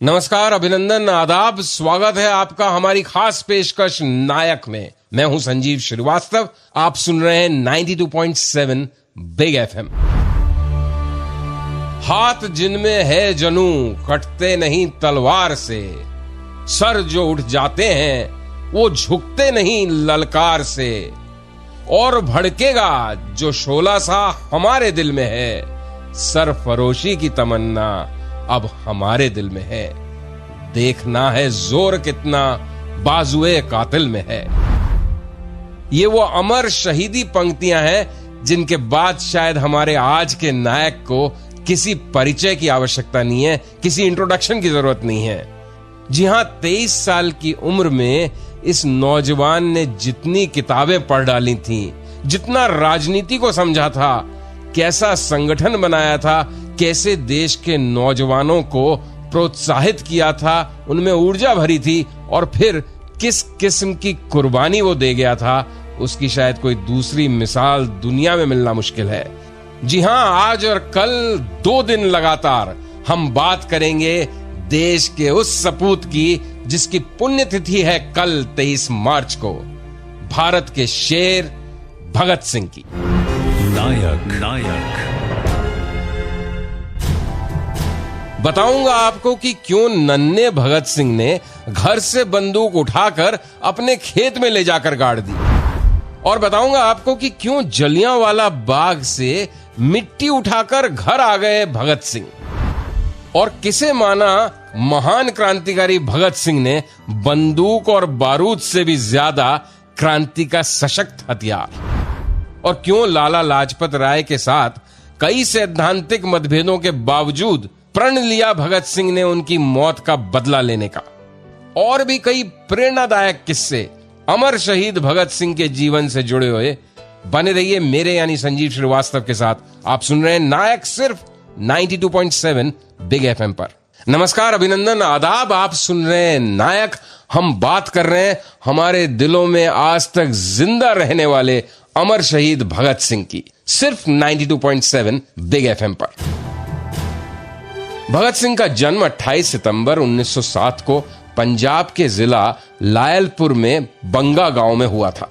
नमस्कार, अभिनंदन, आदाब, स्वागत है आपका हमारी खास पेशकश नायक में। मैं हूं संजीव श्रीवास्तव। आप सुन रहे हैं 92.7 बिग एफएम। हाथ जिनमें है जनू कटते नहीं तलवार से, सर जो उठ जाते हैं वो झुकते नहीं ललकार से, और भड़केगा जो शोला सा हमारे दिल में है, सरफरोशी की तमन्ना अब हमारे दिल में है, देखना है जोर कितना बाजुए कातिल में है। ये वो अमर शहीदी पंक्तियां हैं जिनके बाद शायद हमारे आज के नायक को किसी परिचय की आवश्यकता नहीं है, किसी इंट्रोडक्शन की जरूरत नहीं है। जी हां, 23 साल की उम्र में इस नौजवान ने जितनी किताबें पढ़ डाली थीं, जितना राजनीति को समझा था, कैसा संगठन बनाया था, कैसे देश के नौजवानों को प्रोत्साहित किया था, उनमें ऊर्जा भरी थी, और फिर किस किस्म की कुर्बानी वो दे गया था, उसकी शायद कोई दूसरी मिसाल दुनिया में मिलना मुश्किल है। जी हां, आज और कल 2 दिन लगातार हम बात करेंगे देश के उस सपूत की जिसकी पुण्यतिथि है कल 23 मार्च को, भारत के शेर भगत सिंह की। नायक बताऊंगा आपको कि क्यों नन्हे भगत सिंह ने घर से बंदूक उठाकर अपने खेत में ले जाकर गाड़ दी, और बताऊंगा आपको कि क्यों जलियांवाला बाग से मिट्टी उठाकर घर आ गए भगत सिंह, और किसे माना महान क्रांतिकारी भगत सिंह ने बंदूक और बारूद से भी ज्यादा क्रांति का सशक्त हथियार, और क्यों लाला लाजपत राय के साथ कई सैद्धांतिक मतभेदों के बावजूद प्रण लिया भगत सिंह ने उनकी मौत का बदला लेने का। और भी कई प्रेरणादायक किस्से अमर शहीद भगत सिंह के जीवन से जुड़े हुए। बने रहिए मेरे यानी संजीव श्रीवास्तव के साथ। आप सुन रहे हैं नायक सिर्फ 92.7 बिग एफएम पर। नमस्कार, अभिनंदन, आदाब। आप सुन रहे हैं नायक। हम बात कर रहे हैं हमारे दिलों में आज तक जिंदा रहने वाले अमर शहीद भगत सिंह की, सिर्फ 92.7 बिग एफएम पर। भगत सिंह का जन्म 28 सितंबर 1907 को पंजाब के जिला लायलपुर में बंगा गांव में हुआ था।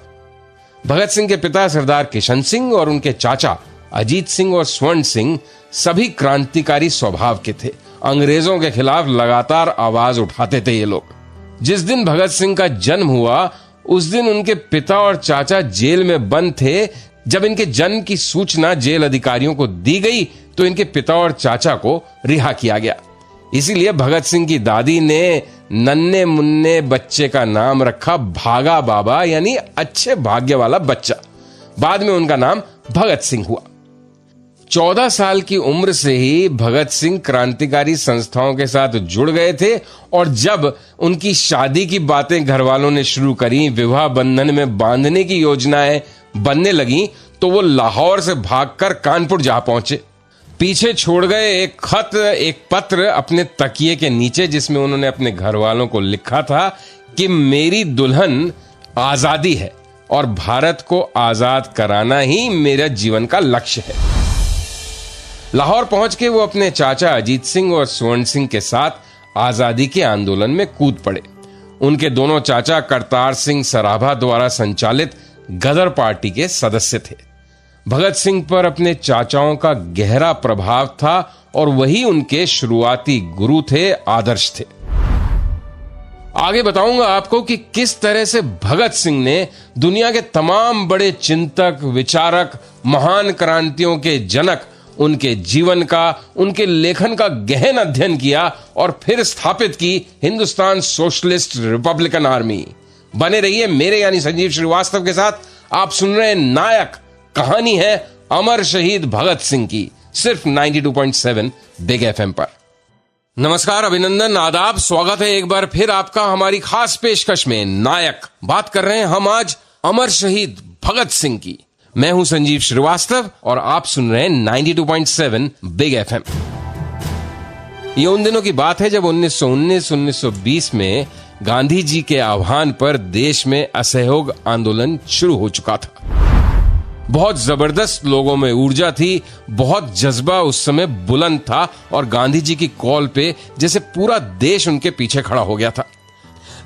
भगत सिंह के पिता सरदार किशन सिंह और उनके चाचा अजीत सिंह और स्वर्ण सिंह सभी क्रांतिकारी स्वभाव के थे। अंग्रेजों के खिलाफ लगातार आवाज उठाते थे ये लोग। जिस दिन भगत सिंह का जन्म हुआ उस दिन उनके पिता और चाचा जेल में बंद थे। जब इनके जन्म की सूचना जेल अधिकारियों को दी गई तो इनके पिता और चाचा को रिहा किया गया। इसीलिए भगत सिंह की दादी ने नन्हे मुन्ने बच्चे का नाम रखा भागा बाबा, यानी अच्छे भाग्य वाला बच्चा। बाद में उनका नाम भगत सिंह हुआ। 14 साल की उम्र से ही भगत सिंह क्रांतिकारी संस्थाओं के साथ जुड़ गए थे, और जब उनकी शादी की बातें घर वालों ने शुरू करी, विवाह बंधन में बांधने की योजनाएं बनने लगी, तो वो लाहौर से भागकर कानपुर जा पहुंचे। पीछे छोड़ गए एक खत, एक पत्र अपने तकिए के नीचे, जिसमें उन्होंने अपने घर वालों को लिखा था कि मेरी दुल्हन आजादी है और भारत को आजाद कराना ही मेरा जीवन का लक्ष्य है। लाहौर पहुंच के वो अपने चाचा अजीत सिंह और स्वर्ण सिंह के साथ आजादी के आंदोलन में कूद पड़े। उनके दोनों चाचा करतार सिंह सराभा द्वारा संचालित गदर पार्टी के सदस्य थे। भगत सिंह पर अपने चाचाओं का गहरा प्रभाव था और वही उनके शुरुआती गुरु थे, आदर्श थे। आगे बताऊंगा आपको कि किस तरह से भगत सिंह ने दुनिया के तमाम बड़े चिंतक, विचारक, महान क्रांतियों के जनक, उनके जीवन का, उनके लेखन का गहन अध्ययन किया और फिर स्थापित की हिंदुस्तान सोशलिस्ट रिपब्लिकन आर्मी। बने रहिए मेरे यानी संजीव श्रीवास्तव के साथ। आप सुन रहे हैं नायक, कहानी है अमर शहीद भगत सिंह की, सिर्फ 92.7 बिग एफएम पर। नमस्कार, अभिनंदन, आदाब, स्वागत है एक बार फिर आपका हमारी खास पेशकश में नायक। बात कर रहे हैं हम आज अमर शहीद भगत सिंह की। मैं हूं संजीव श्रीवास्तव और आप सुन रहे हैं 92.7 बिग एफएम। ये उन दिनों की बात है जब 1919-1920 में गांधी जी के आह्वान पर देश में असहयोग आंदोलन शुरू हो चुका था। बहुत जबरदस्त लोगों में ऊर्जा थी, बहुत जज्बा उस समय बुलंद था और गांधी जी की कॉल पे जैसे पूरा देश उनके पीछे खड़ा हो गया था।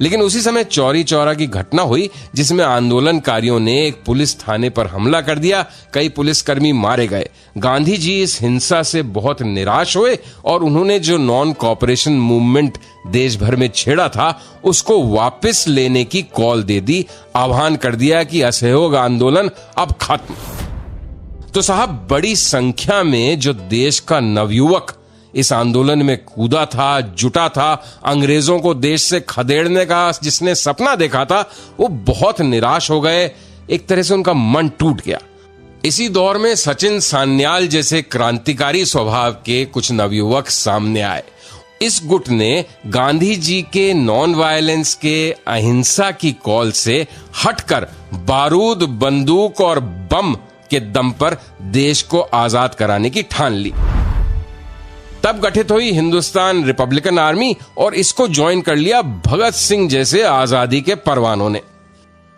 लेकिन उसी समय चौरी चौरा की घटना हुई जिसमें आंदोलनकारियों ने एक पुलिस थाने पर हमला कर दिया, कई पुलिसकर्मी मारे गए। गांधी जी इस हिंसा से बहुत निराश हुए और उन्होंने जो नॉन कॉपरेशन मूवमेंट देश भर में छेड़ा था उसको वापस लेने की कॉल दे दी, आह्वान कर दिया कि असहयोग आंदोलन अब खत्म। तो साहब, बड़ी संख्या में जो देश का नवयुवक इस आंदोलन में कूदा था, जुटा था, अंग्रेजों को देश से खदेड़ने का जिसने सपना देखा था, वो बहुत निराश हो गए। एक तरह से उनका मन टूट गया। इसी दौर में सचिन सान्याल जैसे क्रांतिकारी स्वभाव के कुछ नवयुवक सामने आए। इस गुट ने गांधी जी के नॉन वायलेंस के अहिंसा की कॉल से हटकर बारूद, बंदूक और बम के दम पर देश को आजाद कराने की ठान ली। तब गठित हुई हिंदुस्तान रिपब्लिकन आर्मी और इसको ज्वाइन कर लिया भगत सिंह जैसे आजादी के परवानों ने।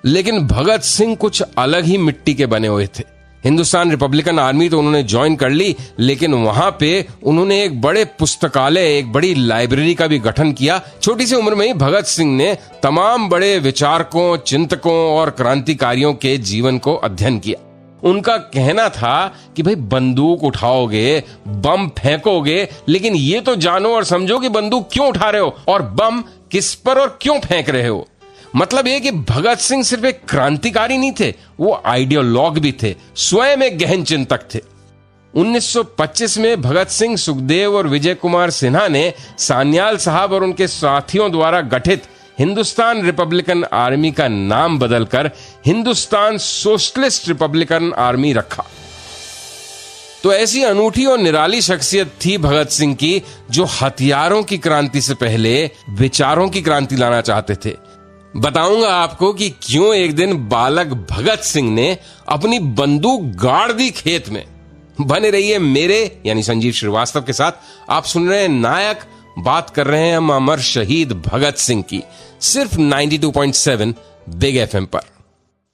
लेकिन भगत सिंह कुछ अलग ही मिट्टी के बने हुए थे। हिंदुस्तान रिपब्लिकन आर्मी तो उन्होंने ज्वाइन कर ली, लेकिन वहां पे उन्होंने एक बड़े पुस्तकालय, एक बड़ी लाइब्रेरी का भी गठन किया। छोटी सी उम्र में ही भगत सिंह ने तमाम बड़े विचारकों, चिंतकों और क्रांतिकारियों के जीवन को अध्ययन किया। उनका कहना था कि भाई, बंदूक उठाओगे, बम फेंकोगे, लेकिन ये तो जानो और समझो कि बंदूक क्यों उठा रहे हो और बम किस पर और क्यों फेंक रहे हो। मतलब ये कि भगत सिंह सिर्फ एक क्रांतिकारी नहीं थे, वो आइडियोलॉग भी थे, स्वयं एक गहन चिंतक थे। 1925 में भगत सिंह, सुखदेव और विजय कुमार सिन्हा ने सान्याल साहब और उनके साथियों द्वारा गठित हिंदुस्तान रिपब्लिकन आर्मी का नाम बदलकर हिंदुस्तान सोशलिस्ट रिपब्लिकन आर्मी रखा। तो ऐसी अनूठी और निराली शख्सियत थी भगत सिंह की, जो हथियारों की क्रांति से पहले विचारों की क्रांति लाना चाहते थे। बताऊंगा आपको कि क्यों एक दिन बालक भगत सिंह ने अपनी बंदूक गाड़ दी खेत में। बने रहिए मेरे यानी संजीव श्रीवास्तव के साथ। आप सुन रहे हैं नायक, बात कर रहे हैं हम अमर शहीद भगत सिंह की, सिर्फ 92.7 बिग एफएम पर।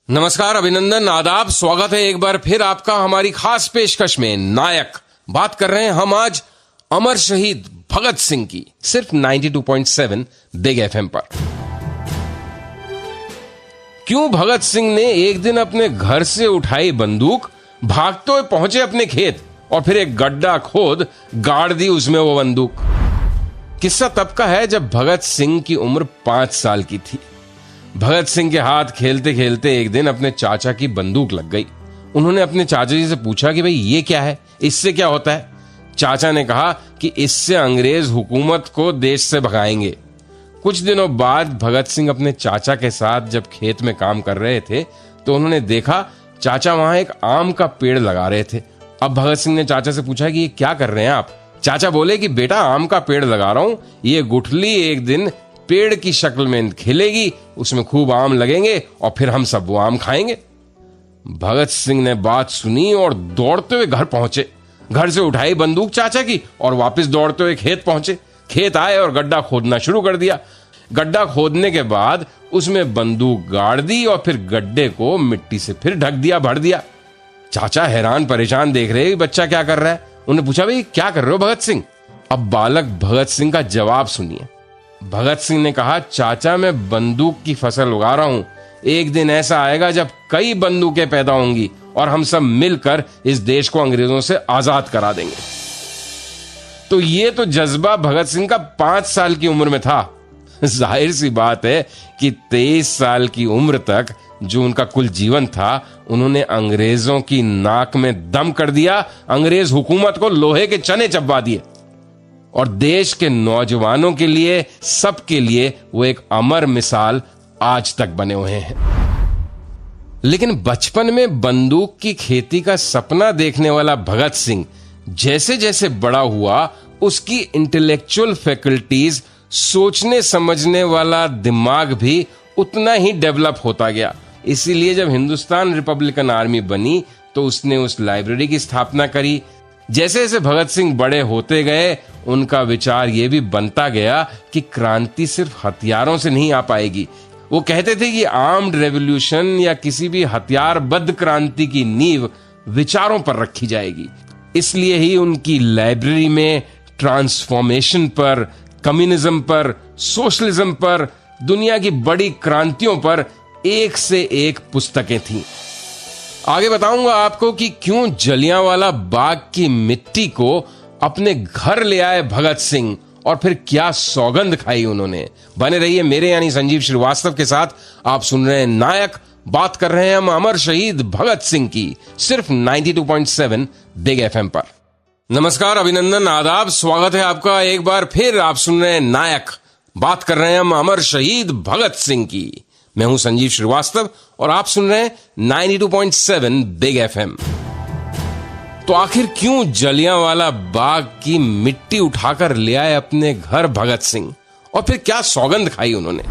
नमस्कार, अभिनंदन, आदाब, स्वागत है एक बार फिर आपका हमारी खास पेशकश में नायक। बात कर रहे हैं हम आज अमर शहीद भगत सिंह की, सिर्फ 92.7 बिग एफएम पर। क्यों भगत सिंह ने एक दिन अपने घर से उठाई बंदूक, भागते हुए पहुंचे अपने खेत और फिर एक गड्ढा खोद गाड़ दी उसमें वो बंदूक। किस्सा तब का है जब भगत सिंह की उम्र 5 साल की थी। भगत सिंह के हाथ खेलते खेलते एक दिन अपने चाचा की बंदूक लग गई। उन्होंने अपने चाचा जी से पूछा कि भाई ये क्या है, इससे क्या होता है। चाचा ने कहा कि इससे अंग्रेज हुकूमत को देश से भगाएंगे। कुछ दिनों बाद भगत सिंह अपने चाचा के साथ जब खेत में काम कर रहे थे तो उन्होंने देखा चाचा वहां एक आम का पेड़ लगा रहे थे। अब भगत सिंह ने चाचा से पूछा कि ये क्या कर रहे हैं आप। चाचा बोले कि बेटा, आम का पेड़ लगा रहा हूं, ये गुठली एक दिन पेड़ की शक्ल में खिलेगी, उसमें खूब आम लगेंगे और फिर हम सब वो आम खाएंगे। भगत सिंह ने बात सुनी और दौड़ते हुए घर पहुंचे। घर से उठाई बंदूक चाचा की और वापस दौड़ते हुए खेत पहुंचे। खेत आए और गड्ढा खोदना शुरू कर दिया। गड्ढा खोदने के बाद उसमें बंदूक गाड़ दी और फिर गड्ढे को मिट्टी से फिर ढक दिया, भर दिया। चाचा हैरान परेशान देख रहे बच्चा क्या कर रहा है। उन्होंने पूछा, भाई क्या कर रहे हो भगत सिंह। अब बालक भगत सिंह का जवाब सुनिए। भगत सिंह ने कहा, चाचा मैं बंदूक की फसल उगा रहा हूं। एक दिन ऐसा आएगा जब कई बंदूकें पैदा होंगी और हम सब मिलकर इस देश को अंग्रेजों से आजाद करा देंगे। तो ये तो जज्बा भगत सिंह का 5 साल की उम्र में था। जाहिर सी बात है कि 23 साल की उम्र तक जो उनका कुल जीवन था, उन्होंने अंग्रेजों की नाक में दम कर दिया, अंग्रेज हुकूमत को लोहे के चने चबा दिए और देश के नौजवानों के लिए, सबके लिए वो एक अमर मिसाल आज तक बने हुए हैं। लेकिन बचपन में बंदूक की खेती का सपना देखने वाला भगत सिंह जैसे जैसे बड़ा हुआ, उसकी इंटेलेक्चुअल फैकल्टीज, सोचने समझने वाला दिमाग भी उतना ही डेवलप होता गया। इसीलिए जब हिंदुस्तान रिपब्लिकन आर्मी बनी तो उसने उस लाइब्रेरी की स्थापना करी। जैसे जैसे भगत सिंह बड़े होते गए, उनका विचार यह भी बनता गया कि क्रांति सिर्फ हथियारों से नहीं आ पाएगी, वो कहते थे कि आर्म्ड रेवोल्यूशन या किसी भी हथियारबद्ध क्रांति की नींव विचारों पर रखी जाएगी। इसलिए ही उनकी लाइब्रेरी में ट्रांसफॉर्मेशन पर, कम्युनिज्म पर, सोशलिज्म पर, दुनिया की बड़ी क्रांतियों पर एक से एक पुस्तकें थीं। आगे बताऊंगा आपको कि क्यों जलियांवाला बाग की मिट्टी को अपने घर ले आए भगत सिंह और फिर क्या सौगंध खाई उन्होंने। बने रहिए मेरे यानी संजीव श्रीवास्तव के साथ। आप सुन रहे हैं नायक, बात कर रहे हैं हम अमर शहीद भगत सिंह की, सिर्फ 92.7 बिग एफएम पर। नमस्कार, अभिनंदन, आदाब, स्वागत है आपका एक बार फिर। आप सुन रहे हैं नायक, बात कर रहे हैं हम अमर शहीद भगत सिंह की। मैं हूं संजीव श्रीवास्तव और आप सुन रहे हैं 92.7 बिग एफएम। तो आखिर क्यों जलियांवाला बाग की मिट्टी उठाकर ले आए अपने घर भगत सिंह और फिर क्या सौगंध खाई उन्होंने।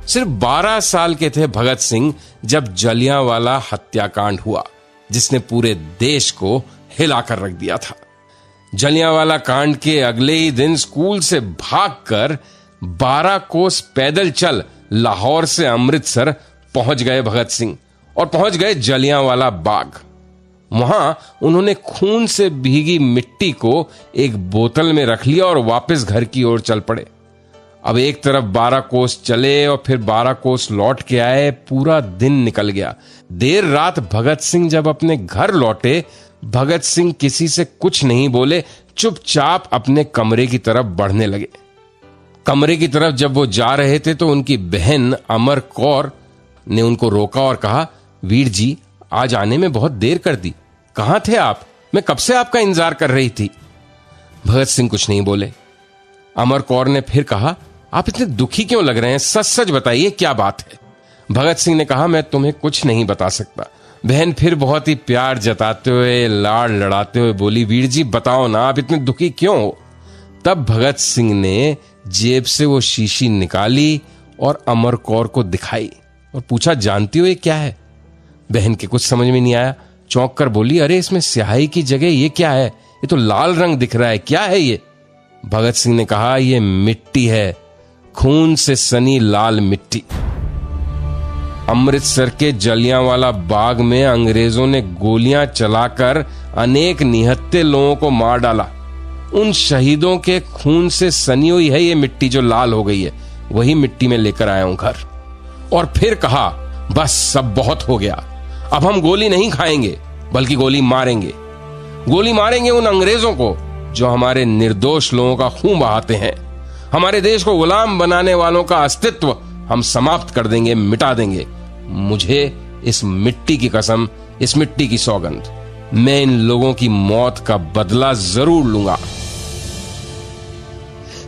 सिर्फ 12 साल के थे भगत सिंह जब जलियांवाला हत्याकांड हुआ, जिसने पूरे देश को हिलाकर रख दिया था। जलियांवाला कांड के अगले ही दिन स्कूल से भागकर 12 कोस पैदल चल लाहौर से अमृतसर पहुंच गए भगत सिंह और पहुंच गए जलियांवाला बाग। वहां उन्होंने खून से भीगी मिट्टी को एक बोतल में रख लिया और वापस घर की ओर चल पड़े। अब एक तरफ 12 कोस चले और फिर 12 कोस लौट के आए। पूरा दिन निकल गया। देर रात भगत सिंह जब अपने घर लौटे, भगत सिंह किसी से कुछ नहीं बोले, चुपचाप अपने कमरे की तरफ बढ़ने लगे। कमरे की तरफ जब वो जा रहे थे तो उनकी बहन अमर कौर ने उनको रोका और कहा, वीर जी, आज आने में बहुत देर कर दी। कहां थे आप? मैं कब से आपका इंतजार कर रही थी। भगत सिंह कुछ नहीं बोले। अमर कौर ने फिर कहा, आप इतने दुखी क्यों लग रहे हैं? सच सच बताइए, क्या बात है? भगत सिंह ने कहा, मैं तुम्हें कुछ नहीं बता सकता। बहन फिर बहुत ही प्यार जताते हुए, लाड़ लड़ाते हुए बोली, वीर जी बताओ ना, आप इतने दुखी क्यों हो? तब भगत सिंह ने जेब से वो शीशी निकाली और अमर कौर को दिखाई और पूछा, जानती हो ये क्या है? बहन के कुछ समझ में नहीं आया। चौंक कर बोली, अरे इसमें स्याही की जगह ये क्या है? ये तो लाल रंग दिख रहा है, क्या है ये? भगत सिंह ने कहा, ये मिट्टी है, खून से सनी लाल मिट्टी। अमृतसर के जलियांवाला बाग में अंग्रेजों ने गोलियां चलाकर अनेक निहत्थे लोगों को मार डाला। उन शहीदों के खून से सनी हुई है ये मिट्टी जो लाल हो गई है। वही मिट्टी में लेकर आया हूं घर। और फिर कहा, बस सब बहुत हो गया, अब हम गोली नहीं खाएंगे बल्कि गोली मारेंगे। गोली मारेंगे उन अंग्रेजों को जो हमारे निर्दोष लोगों का खून बहाते हैं। हमारे देश को गुलाम बनाने वालों का अस्तित्व हम समाप्त कर देंगे, मिटा देंगे। मुझे इस मिट्टी की कसम, इस मिट्टी की सौगंध, मैं इन लोगों की मौत का बदला जरूर लूंगा।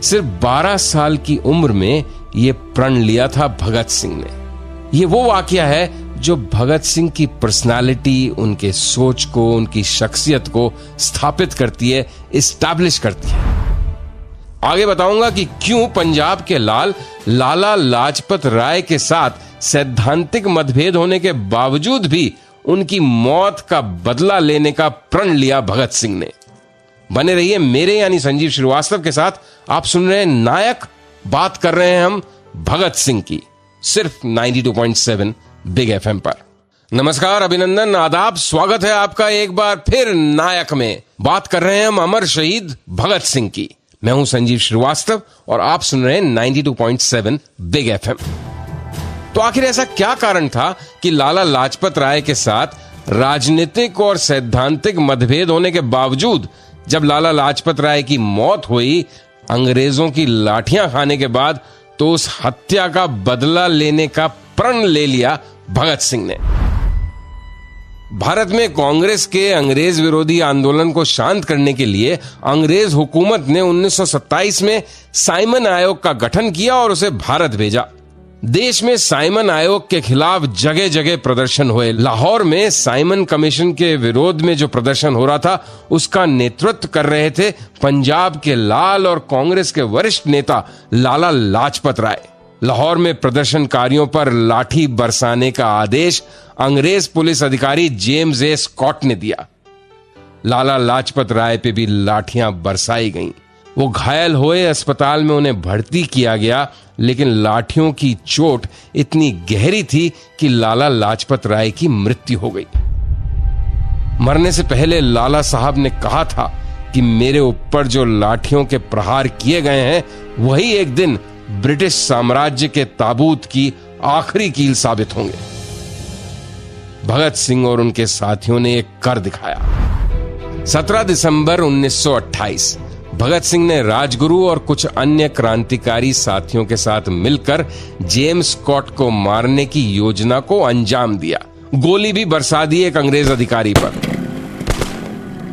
सिर्फ 12 साल की उम्र में यह प्रण लिया था भगत सिंह ने। यह वो वाकया है जो भगत सिंह की पर्सनालिटी, उनके सोच को, उनकी शख्सियत को स्थापित करती है, इस्टैब्लिश करती है। आगे बताऊंगा कि क्यों पंजाब के लाला लाजपत राय के साथ सैद्धांतिक मतभेद होने के बावजूद भी उनकी मौत का बदला लेने का प्रण लिया भगत सिंह ने। बने रहिए मेरे यानी संजीव श्रीवास्तव के साथ। आप सुन रहे हैं नायक, बात कर रहे हैं हम भगत सिंह की, सिर्फ 92.7 बिग एफएम पर। नमस्कार, अभिनंदन, आदाब, स्वागत है आपका एक बार फिर नायक में। बात कर रहे हैं हम अमर शहीद भगत सिंह की। मैं हूं संजीव श्रीवास्तव और आप सुन रहे हैं 92.7 बिग एफएम। तो आखिर ऐसा क्या कारण था कि लाला लाजपत राय के साथ राजनीतिक और सैद्धांतिक मतभेद होने के बावजूद जब लाला लाजपत राय की मौत हुई अंग्रेजों की लाठियां खाने के बाद, तो उस हत्या का बदला लेने का प्रण ले लिया भगत सिंह ने। भारत में कांग्रेस के अंग्रेज विरोधी आंदोलन को शांत करने के लिए अंग्रेज हुकूमत ने 1927 में साइमन आयोग का गठन किया और उसे भारत भेजा। देश में साइमन आयोग के खिलाफ जगह जगह प्रदर्शन हुए। लाहौर में साइमन कमीशन के विरोध में जो प्रदर्शन हो रहा था, उसका नेतृत्व कर रहे थे पंजाब के लाल और कांग्रेस के वरिष्ठ नेता लाला लाजपत राय। लाहौर में प्रदर्शनकारियों पर लाठी बरसाने का आदेश अंग्रेज पुलिस अधिकारी जेम्स ए स्कॉट ने दिया। लाला लाजपत राय पे भी लाठियां बरसाई गईं। वो घायल हुए, अस्पताल में उन्हें भर्ती किया गया, लेकिन लाठियों की चोट इतनी गहरी थी कि लाला लाजपत राय की मृत्यु हो गई। मरने से पहले लाला साहब ने कहा था कि मेरे ऊपर जो लाठियों के प्रहार किए गए हैं वही एक दिन ब्रिटिश साम्राज्य के ताबूत की आखिरी कील साबित होंगे। भगत सिंह और उनके साथियों ने एक कर दिखाया। 17 दिसंबर 1928 भगत सिंह ने राजगुरु और कुछ अन्य क्रांतिकारी साथियों के साथ मिलकर जेम्स स्कॉट को मारने की योजना को अंजाम दिया। गोली भी बरसा दी एक अंग्रेज अधिकारी पर।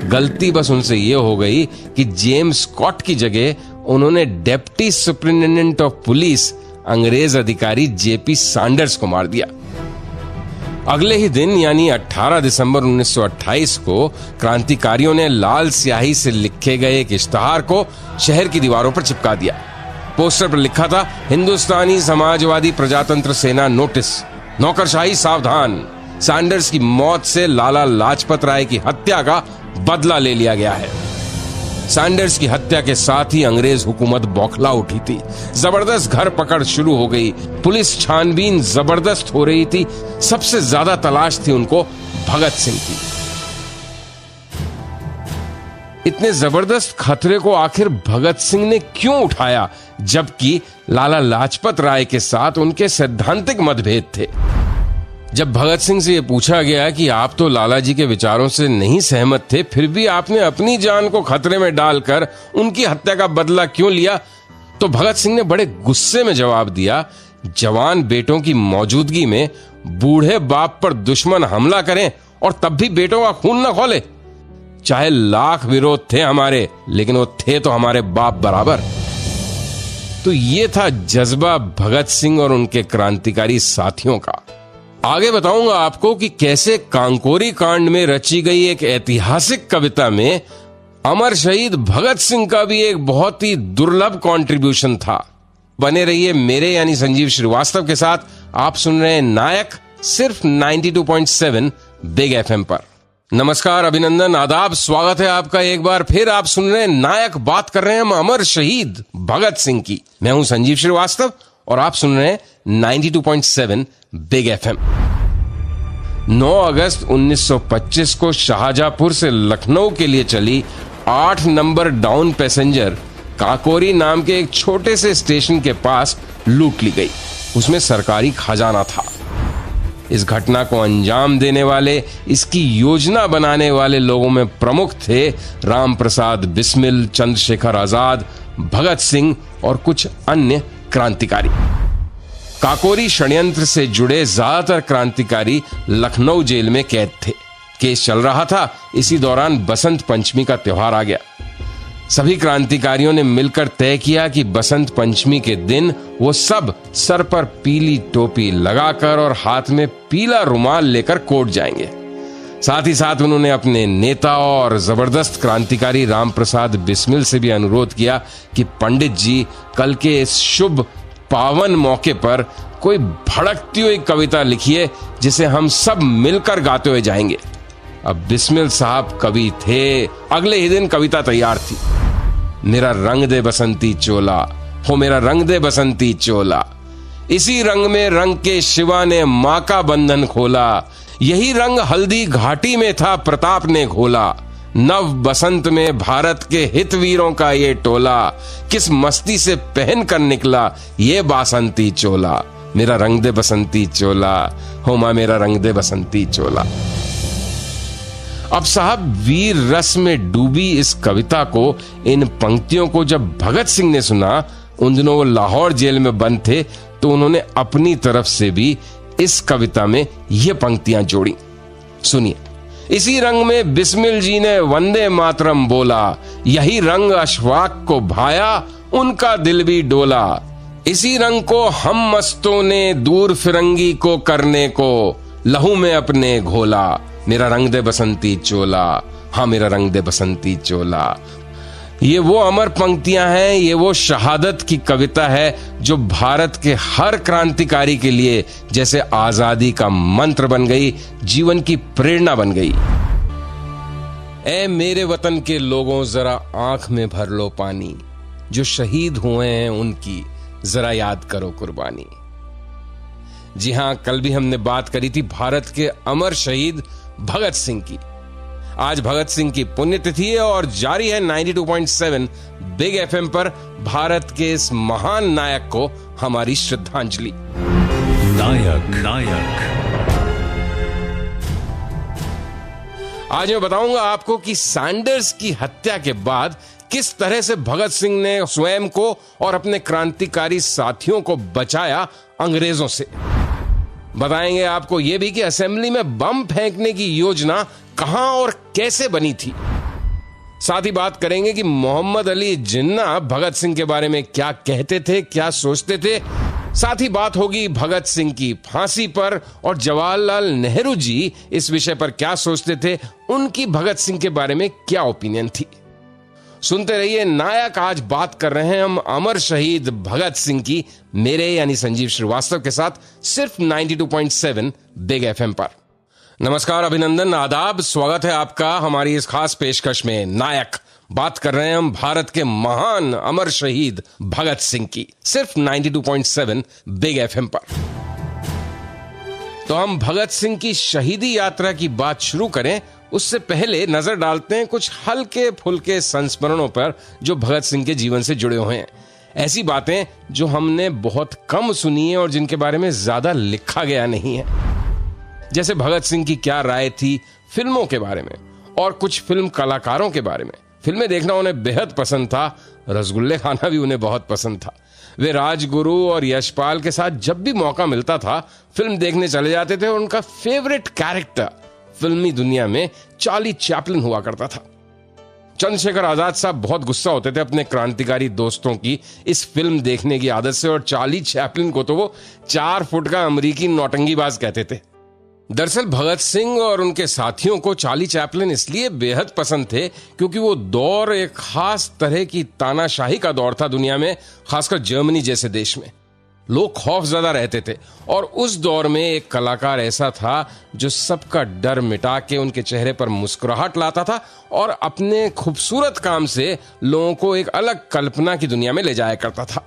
गलती बस उनसे यह हो गई कि जेम्स स्कॉट की जगह उन्होंने डिप्टी सुपरिटेंडेंट ऑफ पुलिस अंग्रेज अधिकारी जेपी सैंडर्स को मार दिया। अगले ही दिन यानी 18 दिसंबर 1928 को क्रांतिकारियों ने लाल स्याही से लिखे गए एक इश्तहार को शहर की दीवारों पर चिपका दिया। पोस्टर पर लिखा था, हिंदुस्तानी समाजवादी प्रजातंत्र सेना नोटिस, नौकरशाही सावधान, सैंडर्स की मौत से लाला लाजपत राय की हत्या का बदला ले लिया गया है। सैंडर्स की हत्या के साथ ही अंग्रेज हुकूमत बौखला उठी थी। जबरदस्त घर पकड़ शुरू हो गई। पुलिस छानबीन जबरदस्त हो रही थी। सबसे ज्यादा तलाश थी उनको भगत सिंह की। इतने जबरदस्त खतरे को आखिर भगत सिंह ने क्यों उठाया, जबकि लाला लाजपत राय के साथ उनके सैद्धांतिक मतभेद थे। जब भगत सिंह से यह पूछा गया कि आप तो लाला जी के विचारों से नहीं सहमत थे, फिर भी आपने अपनी जान को खतरे में डालकर उनकी हत्या का बदला क्यों लिया, तो भगत सिंह ने बड़े गुस्से में जवाब दिया, जवान बेटों की मौजूदगी में बूढ़े बाप पर दुश्मन हमला करें और तब भी बेटों का खून न खोले। चाहे लाख विरोध थे हमारे, लेकिन वो थे तो हमारे बाप बराबर। तो ये था जज्बा भगत सिंह और उनके क्रांतिकारी साथियों का। आगे बताऊंगा आपको कि कैसे कांकोरी कांड में रची गई एक ऐतिहासिक कविता में अमर शहीद भगत सिंह का भी एक बहुत ही दुर्लभ कंट्रीब्यूशन था। बने रहिए मेरे यानी संजीव श्रीवास्तव के साथ। आप सुन रहे हैं नायक, सिर्फ 92.7 बिग एफएम पर। नमस्कार, अभिनंदन, आदाब, स्वागत है आपका एक बार फिर। आप सुन रहे हैं नायक, बात कर रहे हैं हम अमर शहीद भगत सिंह की। मैं हूं संजीव श्रीवास्तव और आप सुन रहे हैं 92.7 बिग एफएम। 9 अगस्त 1925 को शाहजहांपुर से लखनऊ के लिए चली 8 नंबर डाउन पैसेंजर काकोरी नाम के एक छोटे से स्टेशन के पास लूट ली गई। उसमें सरकारी खजाना था। इस घटना को अंजाम देने वाले, इसकी योजना बनाने वाले लोगों में प्रमुख थे राम प्रसाद बिस्मिल, चंद्रशेखर आजाद, भगत सिंह और कुछ अन्य क्रांतिकारी। काकोरी षड्यंत्र से जुड़े ज्यादातर क्रांतिकारी लखनऊ जेल में कैद थे। केस चल रहा था। इसी दौरान बसंत पंचमी का त्योहार आ गया। सभी क्रांतिकारियों ने मिलकर तय किया कि बसंत पंचमी के दिन वो सब सर पर पीली टोपी लगाकर और हाथ में पीला रुमाल लेकर कोर्ट जाएंगे। साथ ही साथ उन्होंने अपने नेता और जबरदस्त क्रांतिकारी राम प्रसाद बिस्मिल से भी अनुरोध किया कि पंडित जी, कल के इस शुभ पावन मौके पर कोई भड़कती हुई कविता लिखिए जिसे हम सब मिलकर गाते हुए जाएंगे। अब बिस्मिल साहब कवि थे। अगले ही दिन कविता तैयार थी। मेरा रंग दे बसंती चोला, हो मेरा रंग दे बसंती चोला, इसी रंग में रंग के शिवा ने मां का बंधन खोला, यही रंग हल्दी घाटी में था प्रताप ने घोला, नव बसंत में भारत के हित वीरों का ये टोला, किस मस्ती से पहन कर निकला ये बासंती चोला, मेरा रंग दे बसंती चोला, हो मां मेरा रंग दे बसंती चोला। अब साहब, वीर रस में डूबी इस कविता को, इन पंक्तियों को जब भगत सिंह ने सुना, उन दिनों वो लाहौर जेल में बंद थे, तो उन्होंने अपनी तरफ से भी इस कविता में ये पंक्तियां जोड़ी। सुनिए। इसी रंग में बिस्मिल जी ने वंदे मातरम बोला, यही रंग अशफाक को भाया उनका दिल भी डोला, इसी रंग को हम मस्तों ने दूर फिरंगी को करने को लहू में अपने घोला, मेरा रंग दे बसंती चोला, हाँ मेरा रंग दे बसंती चोला। ये वो अमर पंक्तियां हैं, ये वो शहादत की कविता है जो भारत के हर क्रांतिकारी के लिए जैसे आजादी का मंत्र बन गई, जीवन की प्रेरणा बन गई। ऐ मेरे वतन के लोगों, जरा आंख में भर लो पानी, जो शहीद हुए हैं उनकी जरा याद करो कुर्बानी। जी हां, कल भी हमने बात करी थी भारत के अमर शहीद भगत सिंह की। आज भगत सिंह की पुण्यतिथि है और जारी है 92.7 बिग एफएम पर भारत के इस महान नायक को हमारी श्रद्धांजलि। नायक आज मैं बताऊंगा आपको कि सैंडर्स की हत्या के बाद किस तरह से भगत सिंह ने स्वयं को और अपने क्रांतिकारी साथियों को बचाया अंग्रेजों से। बताएंगे आपको यह भी कि असेंबली में बम फेंकने की योजना कहां और कैसे बनी थी। साथ ही बात करेंगे कि मोहम्मद अली जिन्ना भगत सिंह के बारे में क्या कहते थे, क्या सोचते थे। साथ ही बात होगी भगत सिंह की फांसी पर और जवाहरलाल नेहरू जी इस विषय पर क्या सोचते थे, उनकी भगत सिंह के बारे में क्या ओपिनियन थी। सुनते रहिए नायक। आज बात कर रहे हैं हम अमर शहीद भगत सिंह की, मेरे यानी संजीव श्रीवास्तव के साथ, सिर्फ 92.7 बिग एफएम पर। नमस्कार, अभिनंदन, आदाब, स्वागत है आपका हमारी इस खास पेशकश में। नायक बात कर रहे हैं हम भारत के महान अमर शहीद भगत सिंह की, सिर्फ 92.7 बिग एफएम पर। तो हम भगत सिंह की शहीदी यात्रा की बात शुरू करें उससे पहले नजर डालते हैं कुछ हल्के फुल्के संस्मरणों पर जो भगत सिंह के जीवन से जुड़े हुए हैं। ऐसी बातें जो हमने बहुत कम सुनी है और जिनके बारे में ज्यादा लिखा गया नहीं है। जैसे भगत सिंह की क्या राय थी फिल्मों के बारे में और कुछ फिल्म कलाकारों के बारे में। फिल्में देखना उन्हें बेहद पसंद था, रसगुल्ले खाना भी उन्हें बहुत पसंद था। वे राजगुरु और यशपाल के साथ जब भी मौका मिलता था फिल्म देखने चले जाते थे और उनका फेवरेट कैरेक्टर फिल्मी दुनिया में चार्ली चैपलिन हुआ करता था। चंद्रशेखर आजाद साहब बहुत गुस्सा होते थे अपने क्रांतिकारी दोस्तों की इस फिल्म देखने की आदत से और चार्ली चैपलिन को तो वो 4 फुट का अमेरिकी नौटंकीबाज कहते थे। दरअसल भगत सिंह और उनके साथियों को चार्ली चैपलिन इसलिए बेहद पसंद थे क्योंकि वो दौर एक खास तरह की तानाशाही का दौर था दुनिया में, खासकर जर्मनी जैसे देश में। लोग खौफजदा रहते थे और उस दौर में एक कलाकार ऐसा था जो सबका डर मिटा के उनके चेहरे पर मुस्कुराहट लाता था और अपने खूबसूरत काम से लोगों को एक अलग कल्पना की दुनिया में ले जाया करता था।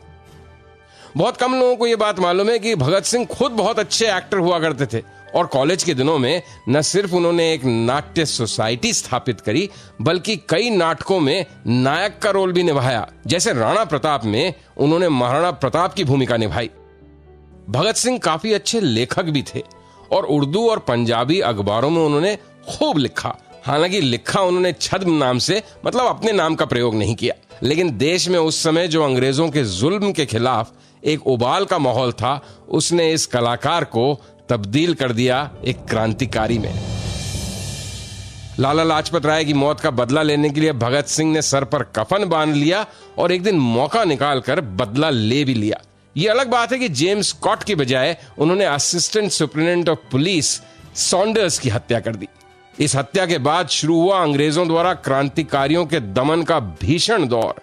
बहुत कम लोगों को यह बात मालूम है कि भगत सिंह खुद बहुत अच्छे एक्टर हुआ करते थे और कॉलेज के दिनों में न सिर्फ उन्होंने एक नाट्य सोसाइटी स्थापित करी बल्कि कई नाटकों में नायक का रोल भी निभाया। जैसे राणा प्रताप में उन्होंने महाराणा प्रताप की भूमिका निभाई। भगत सिंह काफी अच्छे लेखक भी थे और उर्दू और पंजाबी अखबारों में उन्होंने खूब लिखा। हालांकि लिखा उन्होंने छद्म नाम से, मतलब अपने नाम का प्रयोग नहीं किया। लेकिन देश में उस समय जो अंग्रेजों के जुल्म के खिलाफ एक उबाल का माहौल था, उसने इस कलाकार को तब्दील कर दिया एक क्रांतिकारी में। लाला लाजपत राय की मौत का बदला लेने के लिए भगत सिंह ने सर पर कफन बांध लिया और एक दिन मौका निकालकर बदला ले भी लिया। यह अलग बात है कि जेम्स स्कॉट की बजाय उन्होंने assistant superintendent of police Saunders की हत्या कर दी। इस हत्या के बाद शुरू हुआ अंग्रेजों द्वारा क्रांतिकारियों के दमन का भीषण दौर।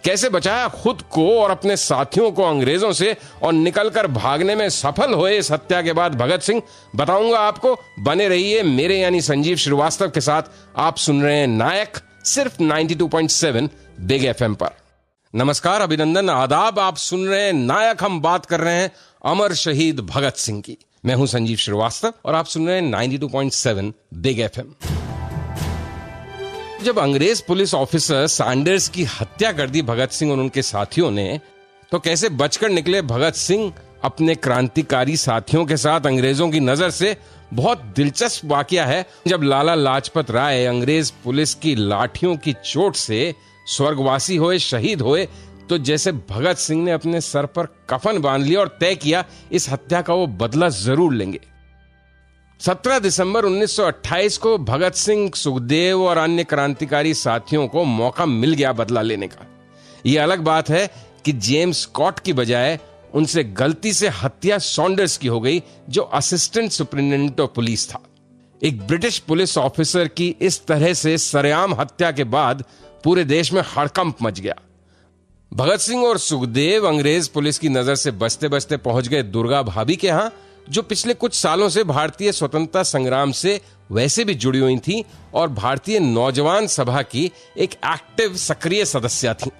कैसे बचाया खुद को और अपने साथियों को अंग्रेजों से और निकलकर भागने में सफल हुए इस हत्या के बाद भगत सिंह, बताऊंगा आपको। बने रहिए मेरे यानी संजीव श्रीवास्तव के साथ। आप सुन रहे हैं नायक, सिर्फ 92.7 बिग एफएम पर। नमस्कार, अभिनंदन, आदाब, आप सुन रहे हैं नायक। हम बात कर रहे हैं अमर शहीद भगत सिंह की। मैं हूं संजीव श्रीवास्तव और आप सुन रहे हैं 92.7 बिग एफएम। जब अंग्रेज पुलिस ऑफिसर सैंडर्स की हत्या कर दी भगत सिंह और उनके साथियों ने, तो कैसे बचकर निकले भगत सिंह अपने क्रांतिकारी साथियों के साथ अंग्रेजों की नजर से। बहुत दिलचस्प वाकया है। जब लाला लाजपत राय अंग्रेज पुलिस की लाठियों की चोट से स्वर्गवासी हुए, शहीद हुए, तो जैसे भगत सिंह ने अपने सर पर कफन बांध लिया और तय किया इस हत्या का वो बदला जरूर लेंगे। 17 दिसंबर 1928 को भगत सिंह, सुखदेव और अन्य क्रांतिकारी साथियों को मौका मिल गया बदला लेने का। यह अलग बात है कि जेम्स स्कॉट की बजाय उनसे गलती से हत्या सॉन्डर्स की हो गई, जो असिस्टेंट सुपरिटेंडेंट ऑफ पुलिस था। एक ब्रिटिश पुलिस ऑफिसर की इस तरह से सरेआम हत्या के बाद पूरे देश में हड़कंप मच गया। भगत सिंह और सुखदेव अंग्रेज पुलिस की नजर से बचते बचते पहुंच गए दुर्गा भाभी के यहां, जो पिछले कुछ सालों से भारतीय स्वतंत्रता संग्राम से वैसे भी जुड़ी हुई थी और भारतीय नौजवान सभा की एक एक्टिव सक्रिय सदस्य थी।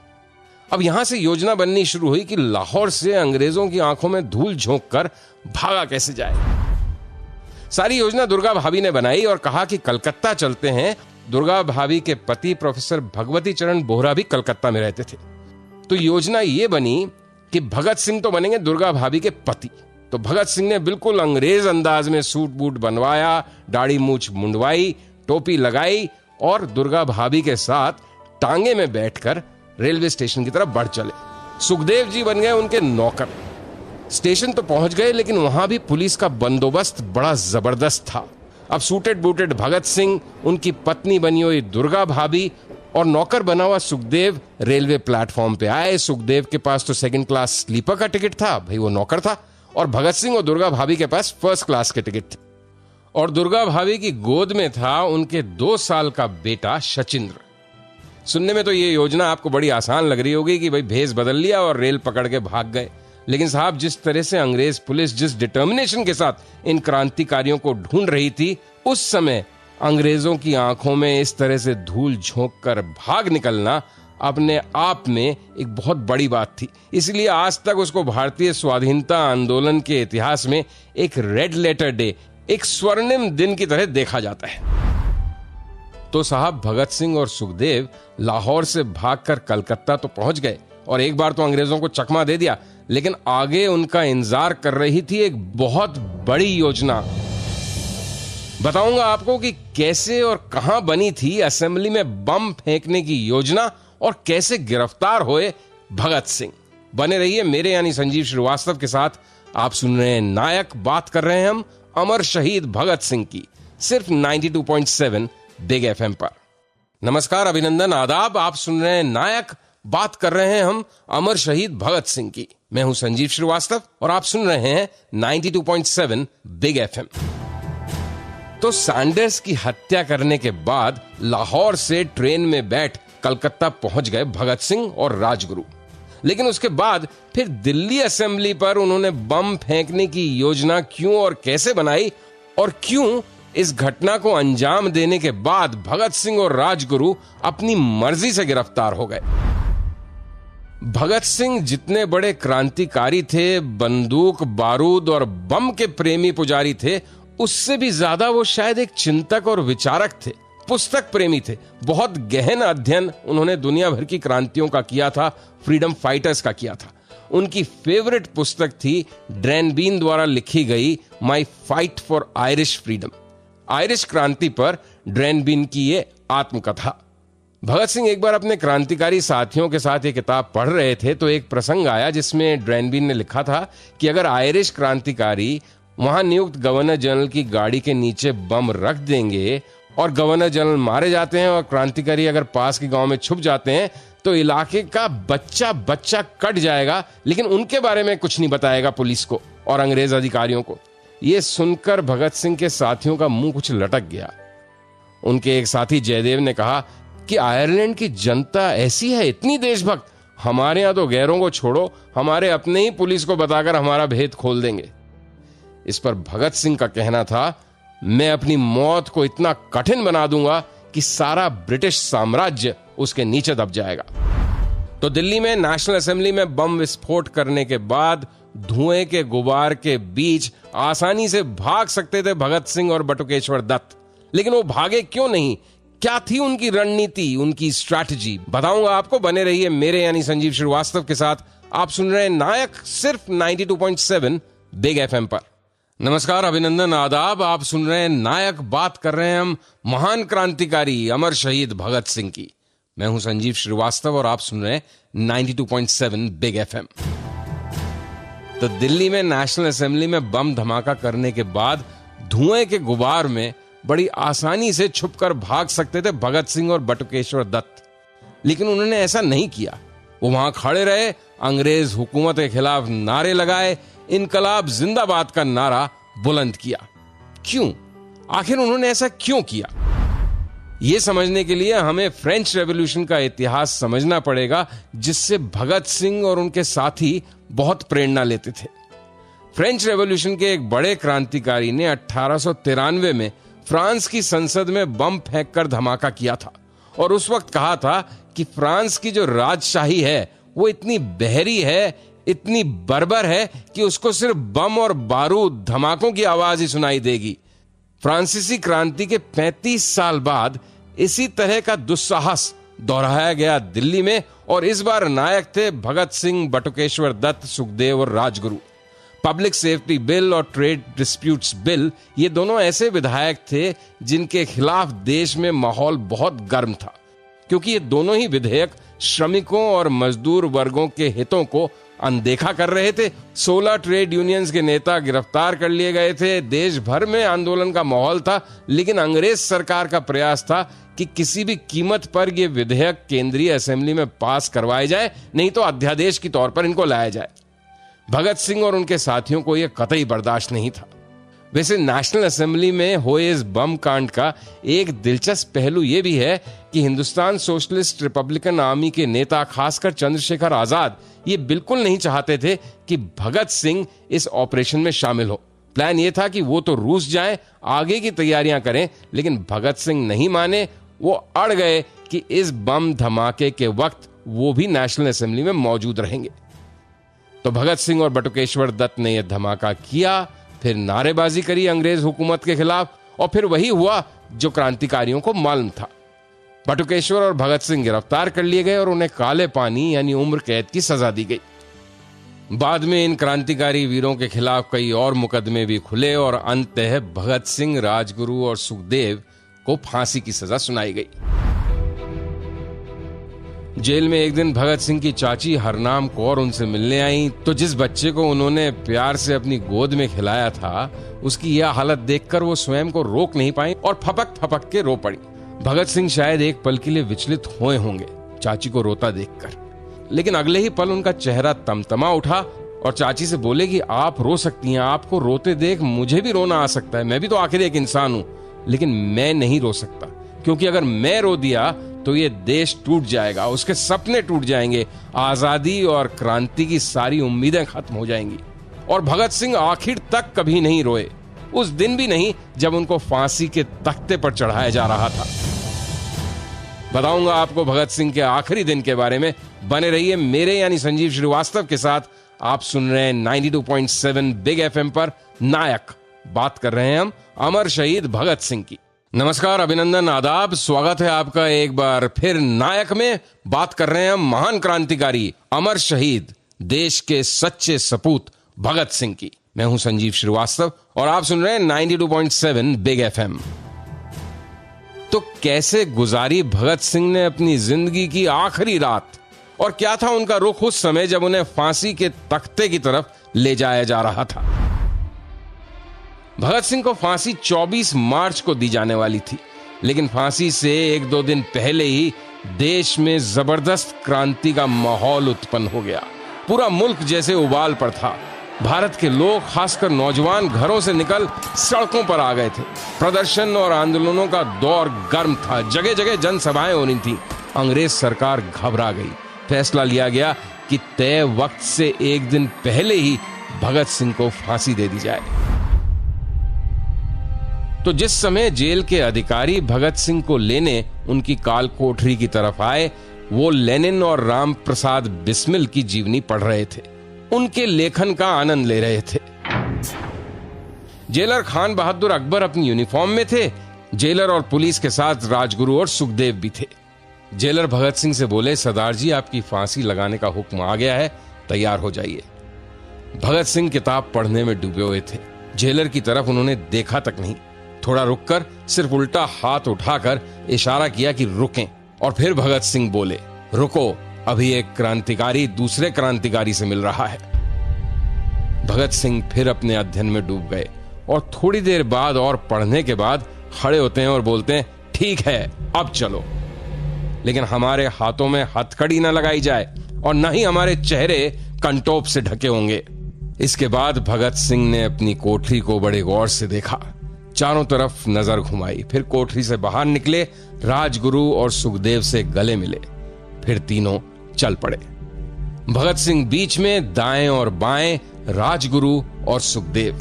अब यहां से योजना बननी शुरू हुई कि लाहौर से अंग्रेजों की आंखों में धूल झोंक कर भागा कैसे जाए। सारी योजना दुर्गा भाभी ने बनाई और कहा कि कलकत्ता चलते हैं। दुर्गा भाभी के पति प्रोफेसर भगवती चरण बोहरा भी कलकत्ता में रहते थे। तो योजना यह बनी कि भगत सिंह तो बनेंगे दुर्गा भाभी के पति। तो भगत सिंह ने बिल्कुल अंग्रेज अंदाज में सूट बूट बनवाया, दाढ़ी मूछ मुंडवाई, टोपी लगाई और दुर्गा भाभी के साथ टांगे में बैठकर रेलवे स्टेशन की तरफ बढ़ चले। सुखदेव जी बन गए उनके नौकर। स्टेशन तो पहुंच गए, लेकिन वहां भी पुलिस का बंदोबस्त बड़ा जबरदस्त था। अब सूटेड बूटेड भगत सिंह, उनकी पत्नी बनी हुई दुर्गा भाभी और नौकर बना हुआ सुखदेव रेलवे प्लेटफॉर्म पे आए। सुखदेव के पास तो सेकंड क्लास स्लीपर का टिकट था, भाई वो नौकर था, और भगत सिंह और दुर्गा भाभी के पास फर्स्ट क्लास के टिकट थे। और दुर्गा भाभी की गोद में था उनके 2 साल का बेटा शचिंद्र। सुनने में तो ये योजना आपको बड़ी आसान लग रही होगी कि भाई भेस बदल लिया और रेल पकड़ के भाग गए, लेकिन साहब जिस तरह से अंग्रेज पुलिस जिस डिटर्मिनेशन के साथ इन क्रांतिकारियों को ढूंढ रही थी, उस समय अंग्रेजों की आंखों में इस तरह से धूल झोंक कर भाग निकलना अपने आप में एक बहुत बड़ी बात थी। इसलिए आज तक उसको भारतीय स्वाधीनता आंदोलन के इतिहास में एक रेड लेटर डे, एक स्वर्णिम दिन की तरह देखा जाता है। तो साहब भगत सिंह और सुखदेव लाहौर से भागकर कलकत्ता तो पहुंच गए और एक बार तो अंग्रेजों को चकमा दे दिया, लेकिन आगे उनका इंतजार कर रही थी एक बहुत बड़ी योजना। बताऊंगा आपको कि कैसे और कहां बनी थी असेंबली में बम फेंकने की योजना और कैसे गिरफ्तार हुए भगत सिंह। बने रहिए मेरे यानी संजीव श्रीवास्तव के साथ। आप सुन रहे हैं नायक, बात कर रहे हैं हम अमर शहीद भगत सिंह की, सिर्फ 92.7 बिग एफएम पर। नमस्कार, अभिनंदन, आदाब। आप सुन रहे हैं नायक, बात कर रहे हैं हम अमर शहीद भगत सिंह की। मैं हूं संजीव श्रीवास्तव और आप सुन रहे हैं 92.7 बिग एफएम। तो सैंडर्स की हत्या करने के बाद लाहौर से ट्रेन में बैठ कलकत्ता पहुंच गए भगत सिंह और राजगुरु। लेकिन उसके बाद फिर दिल्ली असेंबली पर उन्होंने बम फेंकने की योजना क्यों और कैसे बनाई, और क्यों इस घटना को अंजाम देने के बाद भगत सिंह और राजगुरु अपनी मर्जी से गिरफ्तार हो गए। भगत सिंह जितने बड़े क्रांतिकारी थे, बंदूक बारूद और बम के प्रेमी पुजारी थे, उससे भी ज्यादा वो शायद एक चिंतक और विचारक थे, पुस्तक प्रेमी थे। बहुत गहन अध्ययन उन्होंने दुनिया भर की क्रांतियों का किया था, फ्रीडम फाइटर्स का किया था। उनकी फेवरेट पुस्तक थी ड्रैन बीन द्वारा लिखी गई माई fight for Irish freedom, Irish क्रांति पर ड्रैन बीन की ये आत्मकथा। भगत सिंह एक बार अपने क्रांतिकारी साथियों के साथ ये किताब पढ़ रहे थे तो एक प्रसंग आया जिसमें ड्रैन बीन ने लिखा था कि अगर आयरिश क्रांतिकारी वहां नियुक्त गवर्नर जनरल की गाड़ी के नीचे बम रख देंगे और गवर्नर जनरल मारे जाते हैं और क्रांतिकारी अगर पास के गांव में छुप जाते हैं तो इलाके का बच्चा बच्चा कट जाएगा, लेकिन उनके बारे में कुछ नहीं बताएगा पुलिस को और अंग्रेज अधिकारियों को। यह सुनकर भगत सिंह के साथियों का मुंह कुछ लटक गया। उनके एक साथी जयदेव ने कहा कि आयरलैंड की जनता ऐसी है, इतनी देशभक्त, हमारे यहां तो गैरों को छोड़ो, हमारे अपने ही पुलिस को बताकर हमारा भेद खोल देंगे। इस पर भगत सिंह का कहना था, मैं अपनी मौत को इतना कठिन बना दूंगा कि सारा ब्रिटिश साम्राज्य उसके नीचे दब जाएगा। तो दिल्ली में नेशनल असेंबली में बम विस्फोट करने के बाद धुएं के गुबार के बीच आसानी से भाग सकते थे भगत सिंह और बटुकेश्वर दत्त, लेकिन वो भागे क्यों नहीं? क्या थी उनकी रणनीति, उनकी स्ट्रैटेजी? बताऊंगा आपको। बने रहिए मेरे यानी संजीव श्रीवास्तव के साथ। आप सुन रहे हैं नायक, सिर्फ 92.7 बिग एफएम पर। नमस्कार, अभिनंदन, आदाब। आप सुन रहे हैं नायक, बात कर रहे हैं हम महान क्रांतिकारी अमर शहीद भगत सिंह की। मैं हूं संजीव श्रीवास्तव और आप सुन रहे हैं 92.7 बिग एफएम। तो दिल्ली में नेशनल असेंबली में बम धमाका करने के बाद धुएं के गुबार में बड़ी आसानी से छुपकर भाग सकते थे भगत सिंह और बटुकेश्वर दत्त, लेकिन उन्होंने ऐसा नहीं किया। वो वहां खड़े रहे, अंग्रेज हुकूमत के खिलाफ नारे लगाए, इनकलाब जिंदाबाद का नारा बुलंद किया। क्यों? आखिर उन्होंने ऐसा क्यों किया? यह समझने के लिए हमें फ्रेंच रेवोल्यूशन का इतिहास समझना पड़ेगा, जिससे भगत सिंह और उनके साथी बहुत प्रेरणा लेते थे। फ्रेंच रेवोल्यूशन के एक बड़े क्रांतिकारी ने 1893 में फ्रांस की संसद में बम फेंककर धमाका किया था और उस वक्त कहा था कि फ्रांस की जो राजशाही है वो इतनी बहरी है, इतनी बर्बर है कि उसको सिर्फ बम और बारूद धमाकों की आवाज ही सुनाई देगी। फ्रांसीसी क्रांति के 35 साल बाद इसी तरह का दुस्साहस दोहराया गया दिल्ली में, और इस बार नायक थे भगत सिंह, बटुकेश्वर दत्त, सुखदेव और राजगुरु। पब्लिक सेफ्टी बिल और ट्रेड डिस्प्यूट्स बिल, ये दोनों ऐसे विधायक थे जिनके खिलाफ देश में माहौल बहुत गर्म था, क्योंकि ये दोनों ही विधेयक श्रमिकों और मजदूर वर्गों के हितों को अनदेखा कर रहे थे। 16 ट्रेड यूनियंस के नेता गिरफ्तार कर लिए गए थे। देश भर में आंदोलन का माहौल था, लेकिन अंग्रेज सरकार का प्रयास था कि किसी भी कीमत पर ये विधेयक केंद्रीय असेंबली में पास करवाए जाए, नहीं तो अध्यादेश के तौर पर इनको लाया जाए। भगत सिंह और उनके साथियों को यह कतई बर्दाश्त नहीं था। वैसे नेशनल असेंबली में हुए इस बम कांड का एक दिलचस्प पहलू यह भी है कि हिंदुस्तान सोशलिस्ट रिपब्लिकन आर्मी के नेता, खासकर चंद्रशेखर आजाद, ये बिल्कुल नहीं चाहते थे कि भगत सिंह इस ऑपरेशन में शामिल हो। प्लान यह था कि वो तो रूस जाएं, आगे की तैयारियां करें, लेकिन भगत सिंह नहीं माने। वो अड़ गए कि इस बम धमाके के वक्त वो भी नेशनल असेंबली में मौजूद रहेंगे। तो भगत सिंह और बटुकेश्वर दत्त ने यह धमाका किया, फिर नारेबाजी करी अंग्रेज हुकूमत के खिलाफ, और फिर वही हुआ जो क्रांतिकारियों को मालूम था। बटुकेश्वर और भगत सिंह गिरफ्तार कर लिए गए और उन्हें काले पानी यानी उम्र कैद की सजा दी गई। बाद में इन क्रांतिकारी वीरों के खिलाफ कई और मुकदमे भी खुले और अंततः भगत सिंह, राजगुरु और सुखदेव को फांसी की सजा सुनाई गई। जेल में एक दिन भगत सिंह की चाची हरनाम कौर उनसे मिलने आई, तो जिस बच्चे को उन्होंने प्यार से अपनी गोद में खिलाया था, उसकी यह हालत देखकर वो स्वयं को रोक नहीं पाई और फपक फपक के रो पड़ी। भगत सिंह शायद एक पल के लिए विचलित हुए होंगे चाची को रोता देखकर, लेकिन अगले ही पल उनका चेहरा तमतमा उठा और चाची से बोले कि आप रो सकती हैं, आपको रोते देख मुझे भी रोना आ सकता है, मैं भी तो आखिर एक इंसान हूं, लेकिन मैं नहीं रो सकता, क्योंकि अगर मैं रो दिया तो ये देश टूट जाएगा, उसके सपने टूट जाएंगे, आजादी और क्रांति की सारी उम्मीदें खत्म हो जाएंगी। और भगत सिंह आखिर तक कभी नहीं रोए, उस दिन भी नहीं जब उनको फांसी के तख्ते पर चढ़ाया जा रहा था। बताऊंगा आपको भगत सिंह के आखिरी दिन के बारे में। बने रहिए मेरे यानी संजीव श्रीवास्तव के साथ। आप सुन रहे हैं 92.7 बिग एफएम पर नायक। बात कर रहे हैं हम अमर शहीद भगत सिंह की। नमस्कार, अभिनंदन, आदाब, स्वागत है आपका एक बार फिर नायक में। बात कर रहे हैं हम महान क्रांतिकारी, अमर शहीद, देश के सच्चे सपूत भगत सिंह की। मैं हूं संजीव श्रीवास्तव और आप सुन रहे हैं 92.7 बिग एफएम। तो कैसे गुजारी भगत सिंह ने अपनी जिंदगी की आखिरी रात, और क्या था उनका रुख उस समय जब उन्हें फांसी के तख्ते की तरफ ले जाया जा रहा था? भगत सिंह को फांसी 24 मार्च को दी जाने वाली थी, लेकिन फांसी से एक दो दिन पहले ही देश में जबरदस्त क्रांति का माहौल उत्पन्न हो गया। पूरा मुल्क जैसे उबाल पर था। भारत के लोग, खासकर नौजवान, घरों से निकल सड़कों पर आ गए थे। प्रदर्शन और आंदोलनों का दौर गर्म था, जगह जगह जनसभाएं होनी थी। अंग्रेज सरकार घबरा गई। फैसला लिया गया कि तय वक्त से एक दिन पहले ही भगत सिंह को फांसी दे दी जाए। तो जिस समय जेल के अधिकारी भगत सिंह को लेने उनकी काल कोठरी की तरफ आए, वो लेनिन और राम प्रसाद बिस्मिल की जीवनी पढ़ रहे थे, उनके लेखन का आनंद ले रहे थे। जेलर खान बहादुर अकबर अपनी यूनिफॉर्म में थे। जेलर और पुलिस के साथ राजगुरु और सुखदेव भी थे। जेलर भगत सिंह से बोले, सरदार जी, आपकी फांसी लगाने का हुक्म आ गया है, तैयार हो जाइए। भगत सिंह किताब पढ़ने में डूबे हुए थे। जेलर की तरफ उन्होंने देखा तक नहीं। थोड़ा रुककर सिर्फ उल्टा हाथ उठाकर इशारा किया कि रुकें, और फिर भगत सिंह बोले, रुको, अभी एक क्रांतिकारी दूसरे क्रांतिकारी से मिल रहा है। भगत सिंह फिर अपने अध्ययन में डूब गए और थोड़ी देर बाद और पढ़ने के बाद खड़े होते हैं और बोलते हैं, ठीक है, अब चलो, लेकिन हमारे हाथों में हथकड़ी न लगाई जाए और न ही हमारे चेहरे कंटोप से ढके होंगे। इसके बाद भगत सिंह ने अपनी कोठरी को बड़े गौर से देखा, चारों तरफ नजर घुमाई, फिर कोठरी से बाहर निकले, राजगुरु और सुखदेव से गले मिले, फिर तीनों चल पड़े। भगत सिंह बीच में, दाएं और बाएं राजगुरु और सुखदेव।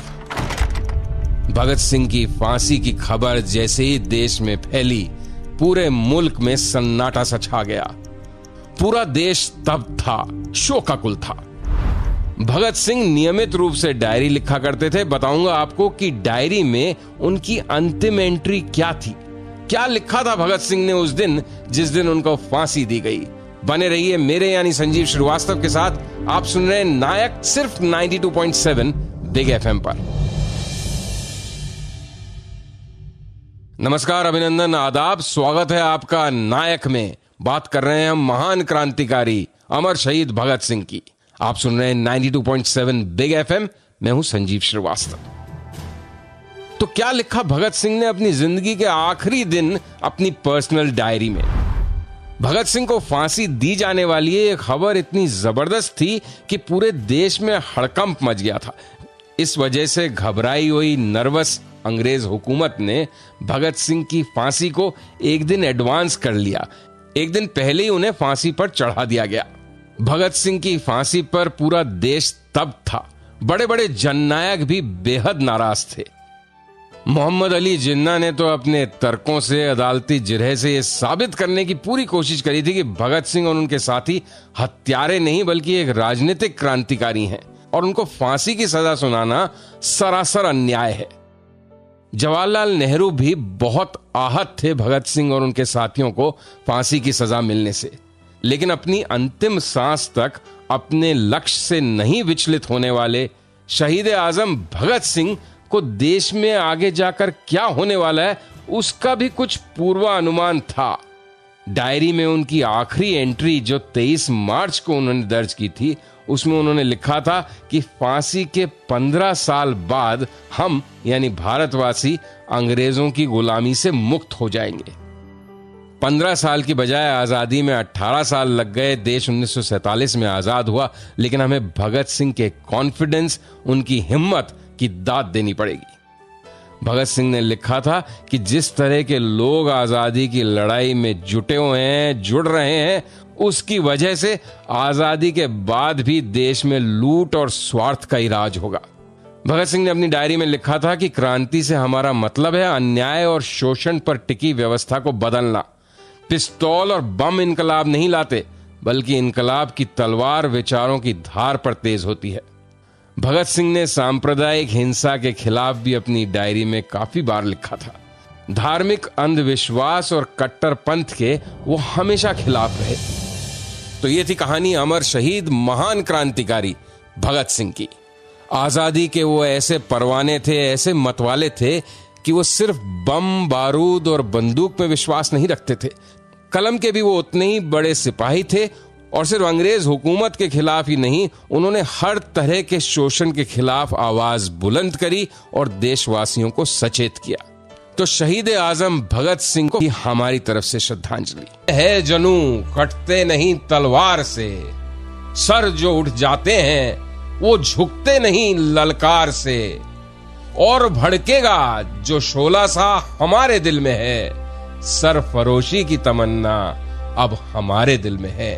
भगत सिंह की फांसी की खबर जैसे ही देश में फैली, पूरे मुल्क में सन्नाटा सा छा गया। पूरा देश तब था, शोकाकुल था। भगत सिंह नियमित रूप से डायरी लिखा करते थे। बताऊंगा आपको कि डायरी में उनकी अंतिम एंट्री क्या थी, क्या लिखा था भगत सिंह ने उस दिन जिस दिन उनको फांसी दी गई। बने रहिए मेरे यानी संजीव श्रीवास्तव के साथ। आप सुन रहे हैं नायक, सिर्फ 92.7 बिग एफएम पर। नमस्कार, अभिनंदन, आदाब, स्वागत है आपका नायक में। बात कर रहे हैं हम महान क्रांतिकारी अमर शहीद भगत सिंह की। आप सुन रहे हैं 92.7 बिग एफएम। मैं हूं संजीव श्रीवास्तव। तो क्या लिखा भगत सिंह ने अपनी जिंदगी के आखिरी दिन अपनी पर्सनल डायरी में? भगत सिंह को फांसी दी जाने वाली ये खबर इतनी जबरदस्त थी कि पूरे देश में हड़कंप मच गया था। इस वजह से घबराई हुई नर्वस अंग्रेज हुकूमत ने भगत सिंह की फांसी को एक दिन एडवांस कर लिया। एक दिन पहले ही उन्हें फांसी पर चढ़ा दिया गया। भगत सिंह की फांसी पर पूरा देश तब था। बड़े बड़े जननायक भी बेहद नाराज थे। मोहम्मद अली जिन्ना ने तो अपने तर्कों से, अदालती जिरह से यह साबित करने की पूरी कोशिश करी थी कि भगत सिंह और उनके साथी हत्यारे नहीं बल्कि एक राजनीतिक क्रांतिकारी हैं और उनको फांसी की सजा सुनाना सरासर अन्याय है। जवाहरलाल नेहरू भी बहुत आहत थे भगत सिंह और उनके साथियों को फांसी की सजा मिलने से, लेकिन अपनी अंतिम सांस तक अपने लक्ष्य से नहीं विचलित होने वाले शहीद आजम भगत सिंह को देश में आगे जाकर क्या होने वाला है उसका भी कुछ पूर्वानुमान था। डायरी में उनकी आखिरी एंट्री जो 23 मार्च को उन्होंने दर्ज की थी, उसमें उन्होंने लिखा था कि फांसी के 15 साल बाद हम यानी भारतवासी अंग्रेजों की गुलामी से मुक्त हो जाएंगे। 15 साल की बजाय आजादी में 18 साल लग गए। देश 1947 में आजाद हुआ, लेकिन हमें भगत सिंह के कॉन्फिडेंस, उनकी हिम्मत की दाद देनी पड़ेगी। भगत सिंह ने लिखा था कि जिस तरह के लोग आजादी की लड़ाई में जुटे हुए हैं, जुड़ रहे हैं, उसकी वजह से आजादी के बाद भी देश में लूट और स्वार्थ का ही राज होगा। भगत सिंह ने अपनी डायरी में लिखा था कि क्रांति से हमारा मतलब है अन्याय और शोषण पर टिकी व्यवस्था को बदलना। पिस्तौल और बम इनकलाब नहीं लाते, बल्कि इनकलाब की तलवार विचारों की धार पर तेज होती है। भगत सिंह ने सांप्रदायिक हिंसा के खिलाफ भी अपनी डायरी में काफी बार लिखा था। धार्मिक अंधविश्वास और कट्टरपंथ के वो हमेशा खिलाफ रहे। तो ये थी कहानी अमर शहीद महान क्रांतिकारी भगत सिंह की। आजादी के वो ऐसे परवाने थे, ऐसे मतवाले थे कि वो सिर्फ बम, बारूद और बंदूक में विश्वास नहीं रखते थे। कलम के भी वो उतने ही बड़े सिपाही थे और सिर्फ अंग्रेज हुकूमत के खिलाफ ही नहीं, उन्होंने हर तरह के शोषण के खिलाफ आवाज बुलंद करी और देशवासियों को सचेत किया। तो शहीद आजम भगत सिंह को हमारी तरफ से श्रद्धांजलि है। जनू कटते नहीं तलवार से, सर जो उठ जाते हैं वो झुकते नहीं ललकार से, और भड़केगा जो शोला सा हमारे दिल में है, सरफरोशी की तमन्ना अब हमारे दिल में है।